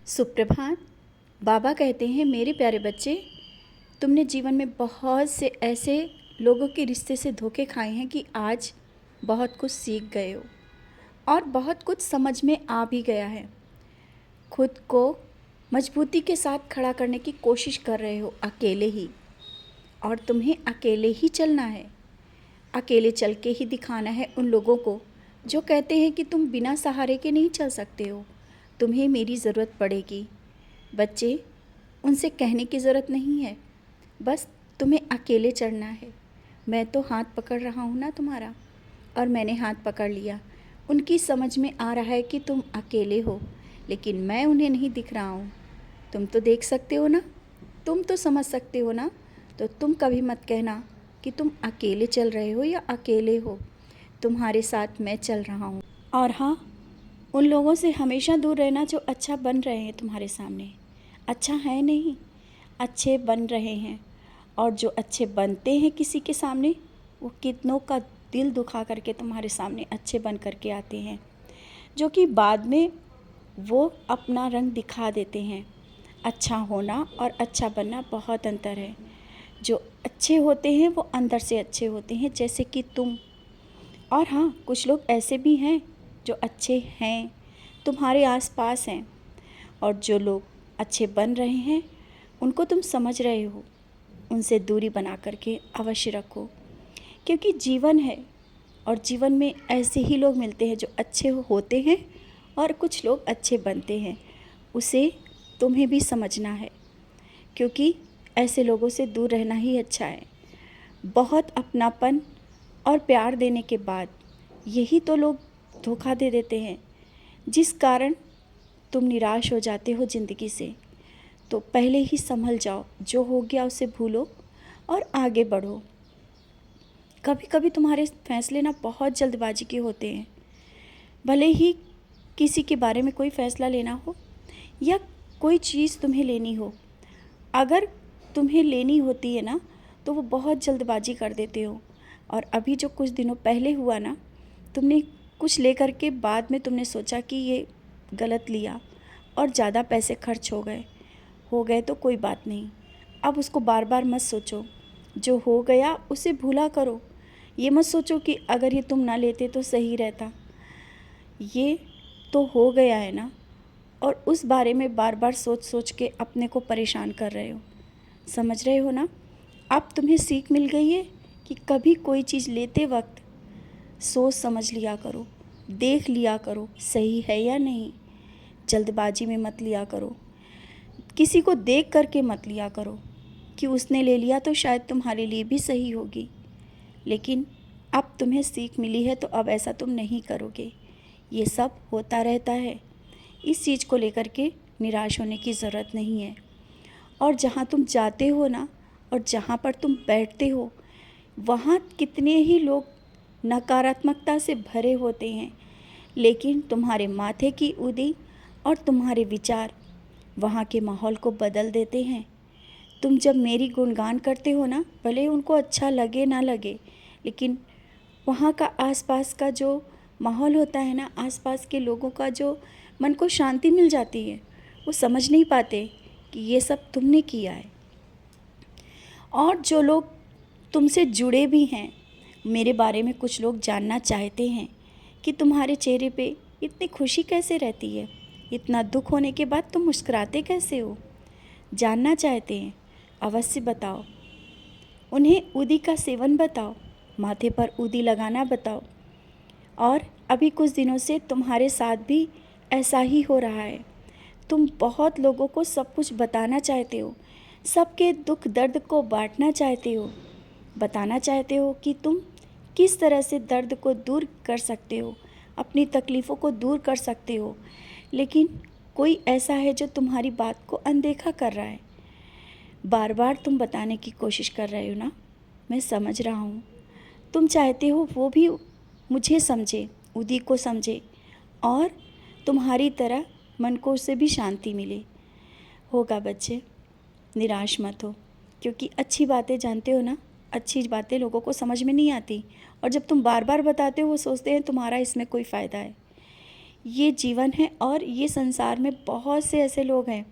सुप्रभात। बाबा कहते हैं, मेरे प्यारे बच्चे, तुमने जीवन में बहुत से ऐसे लोगों के रिश्ते से धोखे खाए हैं कि आज बहुत कुछ सीख गए हो और बहुत कुछ समझ में आ भी गया है। खुद को मजबूती के साथ खड़ा करने की कोशिश कर रहे हो अकेले ही, और तुम्हें अकेले ही चलना है। अकेले चल के ही दिखाना है उन लोगों को जो कहते हैं कि तुम बिना सहारे के नहीं चल सकते हो, तुम्हें मेरी ज़रूरत पड़ेगी। बच्चे, उनसे कहने की ज़रूरत नहीं है, बस तुम्हें अकेले चढ़ना है। मैं तो हाथ पकड़ रहा हूँ ना तुम्हारा, और मैंने हाथ पकड़ लिया। उनकी समझ में आ रहा है कि तुम अकेले हो, लेकिन मैं उन्हें नहीं दिख रहा हूँ। तुम तो देख सकते हो ना, तुम तो समझ सकते हो ना। तो तुम कभी मत कहना कि तुम अकेले चल रहे हो या अकेले हो। तुम्हारे साथ मैं चल रहा हूँ। और हाँ, उन लोगों से हमेशा दूर रहना जो अच्छा बन रहे हैं तुम्हारे सामने। अच्छा है नहीं, अच्छे बन रहे हैं। और जो अच्छे बनते हैं किसी के सामने, वो कितनों का दिल दुखा करके तुम्हारे सामने अच्छे बन करके आते हैं, जो कि बाद में वो अपना रंग दिखा देते हैं। अच्छा होना और अच्छा बनना बहुत अंतर है। जो अच्छे होते हैं वो अंदर से अच्छे होते हैं, जैसे कि तुम। और हाँ, कुछ लोग ऐसे भी हैं जो अच्छे हैं, तुम्हारे आसपास हैं। और जो लोग अच्छे बन रहे हैं उनको तुम समझ रहे हो, उनसे दूरी बना करके अवश्य रखो। क्योंकि जीवन है, और जीवन में ऐसे ही लोग मिलते हैं जो अच्छे होते हैं और कुछ लोग अच्छे बनते हैं। उसे तुम्हें भी समझना है, क्योंकि ऐसे लोगों से दूर रहना ही अच्छा है। बहुत अपनापन और प्यार देने के बाद यही तो लोग धोखा दे देते हैं, जिस कारण तुम निराश हो जाते हो ज़िंदगी से। तो पहले ही संभल जाओ, जो हो गया उसे भूलो और आगे बढ़ो। कभी कभी तुम्हारे फैसले ना बहुत जल्दबाजी के होते हैं। भले ही किसी के बारे में कोई फ़ैसला लेना हो या कोई चीज़ तुम्हें लेनी हो, अगर तुम्हें लेनी होती है ना तो वो बहुत जल्दबाजी कर देते हो। और अभी जो कुछ दिनों पहले हुआ ना, तुमने कुछ लेकर के बाद में तुमने सोचा कि ये गलत लिया और ज़्यादा पैसे खर्च हो गए तो कोई बात नहीं। अब उसको बार बार मत सोचो, जो हो गया उसे भूला करो। ये मत सोचो कि अगर ये तुम ना लेते तो सही रहता। ये तो हो गया है ना, और उस बारे में बार बार सोच सोच के अपने को परेशान कर रहे हो। समझ रहे हो ना। अब तुम्हें सीख मिल गई है कि कभी कोई चीज़ लेते वक्त सोच समझ लिया करो, देख लिया करो सही है या नहीं। जल्दबाजी में मत लिया करो, किसी को देख करके मत लिया करो कि उसने ले लिया तो शायद तुम्हारे लिए भी सही होगी। लेकिन अब तुम्हें सीख मिली है तो अब ऐसा तुम नहीं करोगे। ये सब होता रहता है, इस चीज़ को लेकर के निराश होने की ज़रूरत नहीं है। और जहाँ तुम जाते हो ना, और जहाँ पर तुम बैठते हो, वहाँ कितने ही लोग नकारात्मकता से भरे होते हैं, लेकिन तुम्हारे माथे की ऊदी और तुम्हारे विचार वहाँ के माहौल को बदल देते हैं। तुम जब मेरी गुणगान करते हो ना, भले उनको अच्छा लगे ना लगे, लेकिन वहाँ का आसपास का जो माहौल होता है ना, आसपास के लोगों का जो मन को शांति मिल जाती है, वो समझ नहीं पाते कि ये सब तुमने किया है। और जो लोग तुमसे जुड़े भी हैं, मेरे बारे में कुछ लोग जानना चाहते हैं कि तुम्हारे चेहरे पे इतनी खुशी कैसे रहती है, इतना दुख होने के बाद तुम मुस्कुराते कैसे हो। जानना चाहते हैं, अवश्य बताओ। उन्हें ऊदी का सेवन बताओ, माथे पर ऊदी लगाना बताओ। और अभी कुछ दिनों से तुम्हारे साथ भी ऐसा ही हो रहा है। तुम बहुत लोगों को सब कुछ बताना चाहते हो, सबके दुख दर्द को बांटना चाहते हो, बताना चाहते हो कि तुम किस तरह से दर्द को दूर कर सकते हो, अपनी तकलीफ़ों को दूर कर सकते हो। लेकिन कोई ऐसा है जो तुम्हारी बात को अनदेखा कर रहा है। बार बार तुम बताने की कोशिश कर रहे हो ना, मैं समझ रहा हूँ। तुम चाहते हो वो भी मुझे समझे, उदी को समझे, और तुम्हारी तरह मन को उससे भी शांति मिले। होगा बच्चे, निराश मत हो, क्योंकि अच्छी बातें जानते हो ना, अच्छी बातें लोगों को समझ में नहीं आती, और जब तुम बार बार बताते हो वो सोचते हैं तुम्हारा इसमें कोई फ़ायदा है। ये जीवन है और ये संसार में बहुत से ऐसे लोग हैं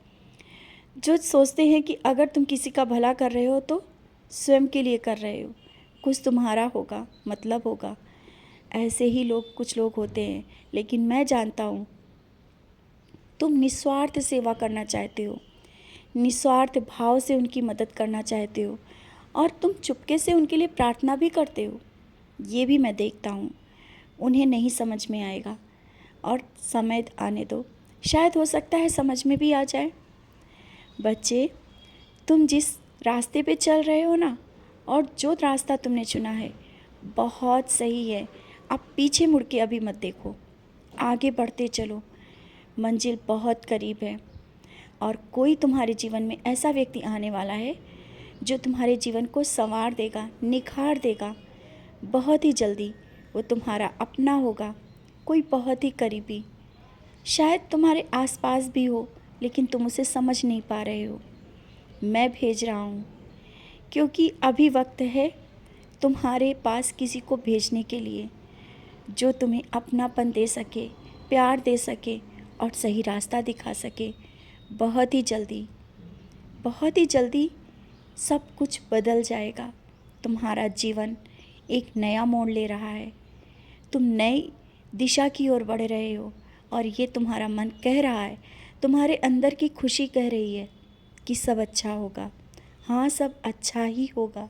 जो सोचते हैं कि अगर तुम किसी का भला कर रहे हो तो स्वयं के लिए कर रहे हो, कुछ तुम्हारा होगा, मतलब होगा। ऐसे ही लोग कुछ लोग होते हैं, लेकिन मैं जानता हूँ तुम निस्वार्थ सेवा करना चाहते हो, निस्वार्थ भाव से उनकी मदद करना चाहते हो और तुम चुपके से उनके लिए प्रार्थना भी करते हो। ये भी मैं देखता हूँ। उन्हें नहीं समझ में आएगा और समय आने दो, शायद हो सकता है समझ में भी आ जाए। बच्चे, तुम जिस रास्ते पे चल रहे हो ना, और जो रास्ता तुमने चुना है बहुत सही है। अब पीछे मुड़ के अभी मत देखो, आगे बढ़ते चलो, मंजिल बहुत करीब है। और कोई तुम्हारे जीवन में ऐसा व्यक्ति आने वाला है जो तुम्हारे जीवन को संवार देगा, निखार देगा। बहुत ही जल्दी वो तुम्हारा अपना होगा, कोई बहुत ही करीबी, शायद तुम्हारे आसपास भी हो लेकिन तुम उसे समझ नहीं पा रहे हो। मैं भेज रहा हूँ क्योंकि अभी वक्त है तुम्हारे पास किसी को भेजने के लिए जो तुम्हें अपनापन दे सके, प्यार दे सके और सही रास्ता दिखा सके। बहुत ही जल्दी, बहुत ही जल्दी सब कुछ बदल जाएगा। तुम्हारा जीवन एक नया मोड़ ले रहा है, तुम नई दिशा की ओर बढ़ रहे हो और ये तुम्हारा मन कह रहा है, तुम्हारे अंदर की खुशी कह रही है कि सब अच्छा होगा। हाँ, सब अच्छा ही होगा।